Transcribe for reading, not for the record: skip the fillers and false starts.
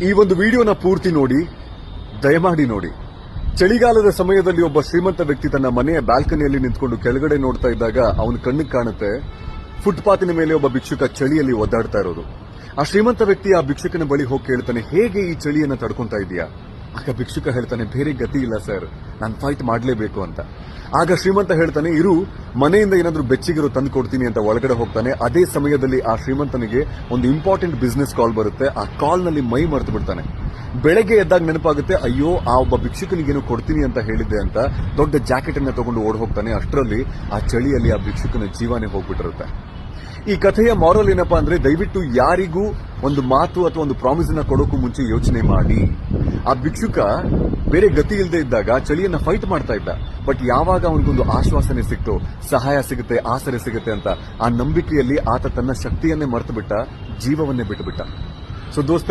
ಈ ಒಂದು ವಿಡಿಯೋನ ಪೂರ್ತಿ ನೋಡಿ, ದಯಮಾಡಿ ನೋಡಿ. ಚಳಿಗಾಲದ ಸಮಯದಲ್ಲಿ ಒಬ್ಬ ಶ್ರೀಮಂತ ವ್ಯಕ್ತಿ ತನ್ನ ಮನೆಯ ಬ್ಯಾಲ್ಕನಿಯಲ್ಲಿ ನಿಂತ್ಕೊಂಡು ಕೆಳಗಡೆ ನೋಡ್ತಾ ಇದ್ದಾಗ ಅವನ ಕಣ್ಣಿಗೆ ಕಾಣುತ್ತೆ ಫುಟ್ಪಾತಿನ ಮೇಲೆ ಒಬ್ಬ ಭಿಕ್ಷುಕ ಚಳಿಯಲ್ಲಿ ಒದ್ದಾಡ್ತಾ ಇರೋದು. ಆ ಶ್ರೀಮಂತ ವ್ಯಕ್ತಿ ಆ ಭಿಕ್ಷುಕನ ಬಳಿ ಹೋಗಿ ಕೇಳ್ತಾನೆ, ಹೇಗೆ ಈ ಚಳಿಯನ್ನ ತಡ್ಕೊಂತಾ ಇದೀಯಾ? ಆಗ ಭಿಕ್ಷುಕ ಹೇಳ್ತಾನೆ, ಬೇರೆ ಗತಿ ಇಲ್ಲ ಸರ್, ನಾನು ಫೈಟ್ ಮಾಡಲೇಬೇಕು ಅಂತ. ಆಗ ಶ್ರೀಮಂತ ಹೇಳ್ತಾನೆ, ಇರು, ಮನೆಯಿಂದ ಏನಾದ್ರೂ ಬೆಚ್ಚಿಗಿರೋ ತಂದು ಕೊಡ್ತೀನಿ ಅಂತ ಒಳಗಡೆ ಹೋಗ್ತಾನೆ. ಅದೇ ಸಮಯದಲ್ಲಿ ಆ ಶ್ರೀಮಂತನಿಗೆ ಒಂದು ಇಂಪಾರ್ಟೆಂಟ್ ಬಿಸ್ನೆಸ್ ಕಾಲ್ ಬರುತ್ತೆ. ಆ ಕಾಲ್ ನಲ್ಲಿ ಮೈ ಮರೆತು ಬಿಡ್ತಾನೆ. ಬೆಳಗ್ಗೆ ಎದ್ದಾಗ ನೆನಪಾಗುತ್ತೆ, ಅಯ್ಯೋ ಆ ಒಬ್ಬ ಭಿಕ್ಷುಕನಿಗೇನು ಕೊಡ್ತೀನಿ ಅಂತ ಹೇಳಿದ್ದೆ ಅಂತ ದೊಡ್ಡ ಜಾಕೆಟ್ ಅನ್ನ ತಗೊಂಡು ಓಡ್ ಹೋಗ್ತಾನೆ. ಅಷ್ಟರಲ್ಲಿ ಆ ಚಳಿಯಲ್ಲಿ ಆ ಭಿಕ್ಷುಕನ ಜೀವನೇ ಹೋಗ್ಬಿಟ್ಟಿರುತ್ತೆ. ಈ ಕಥೆಯ ಮಾರಲ್ ಏನಪ್ಪಾ ಅಂದ್ರೆ, ದಯವಿಟ್ಟು ಯಾರಿಗೂ ಒಂದು ಮಾತು ಅಥವಾ ಒಂದು ಪ್ರಾಮಿಸ್ ಅನ್ನ ಕೊಡೋಕ್ಕೂ ಮುಂಚೆ ಯೋಚನೆ ಮಾಡಿ. ಆ ಭಿಕ್ಷುಕ ಬೇರೆ ಗತಿ ಇಲ್ಲದೆ ಇದ್ದಾಗ ಚಳಿಯನ್ನ ಫೈಟ್ ಮಾಡ್ತಾ ಇದ್ದ. ಬಟ್ ಯಾವಾಗ ಅವನಿಗೊಂದು ಆಶ್ವಾಸನೆ ಸಿಕ್ತು, ಸಹಾಯ ಸಿಗುತ್ತೆ, ಆಸರೆ ಸಿಗುತ್ತೆ ಅಂತ, ಆ ನಂಬಿಕೆಯಲ್ಲಿ ಆತ ತನ್ನ ಶಕ್ತಿಯನ್ನೇ ಮರೆತು ಬಿಟ್ಟ, ಜೀವವನ್ನೇ ಬಿಟ್ಟು ಬಿಟ್ಟ. ಸೊ ದೋಸ್ತ,